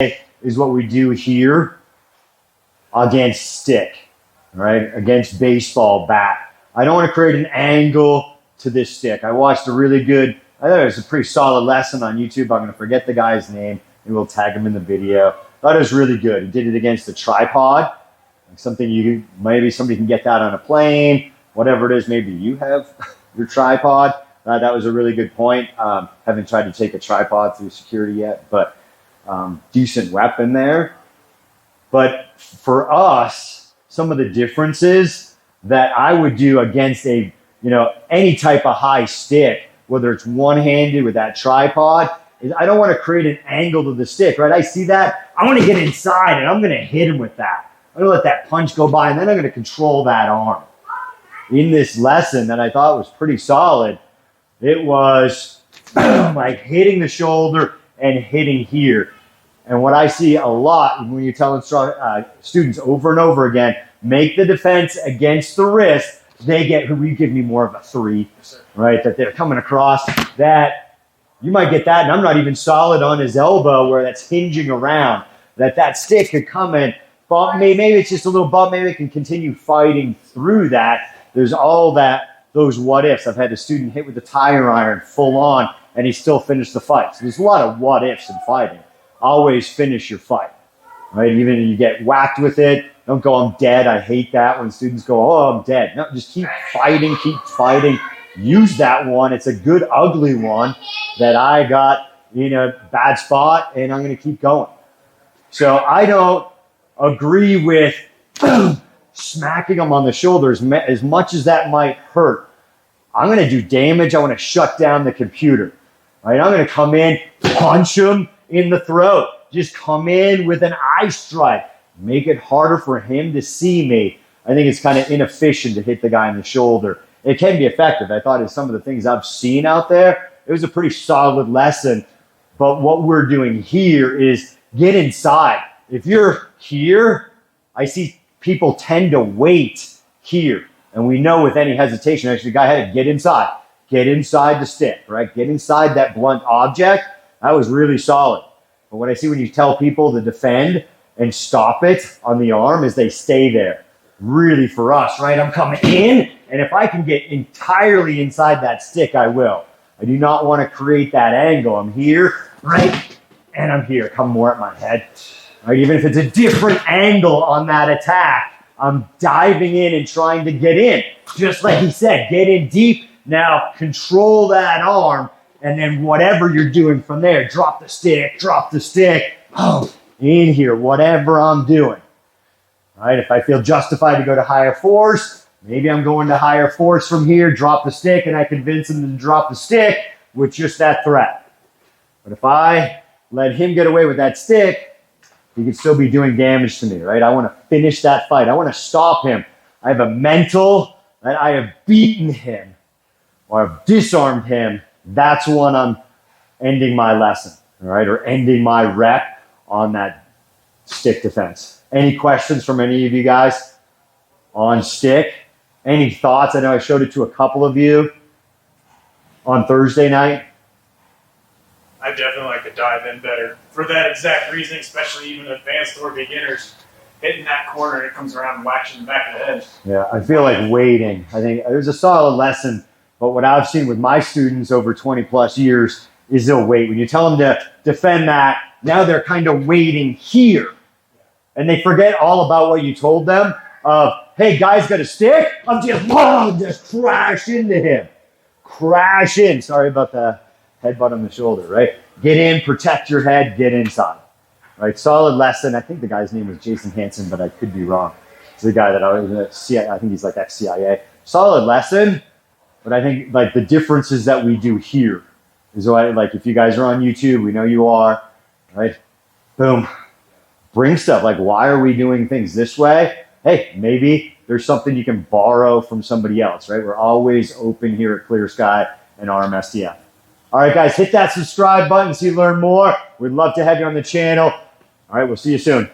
is what we do here against stick, right? Against baseball bat. I don't want to create an angle to this stick. I watched a really good, I thought it was a pretty solid lesson on YouTube. I'm going to forget the guy's name and we'll tag him in the video. Thought it was really good. He did it against a tripod. Something maybe somebody can get that on a plane, whatever it is. Maybe you have your tripod. That was a really good point. Haven't tried to take a tripod through security yet, but decent weapon there. But for us, some of the differences that I would do against any type of high stick, whether it's one-handed with that tripod, is I don't want to create an angle to the stick, right? I see that. I want to get inside and I'm going to hit him with that. I'm going to let that punch go by and then I'm going to control that arm. In this lesson that I thought was pretty solid, it was like hitting the shoulder and hitting here. And what I see a lot when you tell students over and over again, make the defense against the wrist, we give me more of a 3, right? That they're coming across that. You might get that, and I'm not even solid on his elbow where that's hinging around. That stick could come in, bump me. Maybe it's just a little bump. Maybe it can continue fighting through that. There's all those what ifs. I've had a student hit with the tire iron full on, and he still finished the fight. So there's a lot of what ifs in fighting. Always finish your fight, right? Even if you get whacked with it, don't go, I'm dead. I hate that when students go, oh, I'm dead. No, just keep fighting, Use that one. It's a good, ugly one that I got in a bad spot, and I'm going to keep going. So I don't agree with smacking them on the shoulders as much as that might hurt. I'm going to do damage. I want to shut down the computer, right? I'm going to come in, punch him in the throat. Just come in with an eye strike. Make it harder for him to see me. I think it's kind of inefficient to hit the guy in the shoulder. It can be effective. I thought of some of the things I've seen out there. It was a pretty solid lesson. But what we're doing here is get inside. If you're here, I see people tend to wait here. And we know with any hesitation, actually, the guy had to get inside. Get inside the stick, right? Get inside that blunt object. That was really solid. But what I see when you tell people to defend and stop it on the arm is they stay there. Really for us, right? I'm coming in, and if I can get entirely inside that stick, I will. I do not want to create that angle. I'm here, right? And I'm here. Come more at my head. Right? Even if it's a different angle on that attack, I'm diving in and trying to get in. Just like he said, get in deep. Now control that arm, and then whatever you're doing from there, drop the stick, oh, in here, whatever I'm doing. Right? If I feel justified to go to higher force, maybe I'm going to higher force from here, drop the stick, and I convince him to drop the stick with just that threat. But if I let him get away with that stick, he could still be doing damage to me, right? I want to finish that fight. I want to stop him. I have a mental that I have beaten him or I've disarmed him. That's when I'm ending my lesson, all right? Or ending my rep on that stick defense. Any questions from any of you guys on stick? Any thoughts? I know I showed it to a couple of you on Thursday night. I definitely like to dive in better for that exact reason, especially even advanced or beginners. Hitting that corner, it comes around and whacks you in the back of the head. Yeah, I feel like waiting. I think it was a solid lesson, but what I've seen with my students over 20 plus years is they'll wait. When you tell them to defend that, now they're kind of waiting here. And they forget all about what you told them of, hey, guy's got a stick. I'm just crash into him. Crash in. Sorry about the headbutt on the shoulder, right? Get in, protect your head, get inside. Right? Solid lesson. I think the guy's name was Jason Hansen, but I could be wrong. It's the guy that I think he's like ex-CIA. Solid lesson, but I think like the differences that we do here is why, like if you guys are on YouTube, we know you are, right? Boom. Bring stuff like, why are we doing things this way? Hey, maybe there's something you can borrow from somebody else, right? We're always open here at Clear Sky and RMSDF. All right, guys, hit that subscribe button so you learn more. We'd love to have you on the channel. All right, we'll see you soon.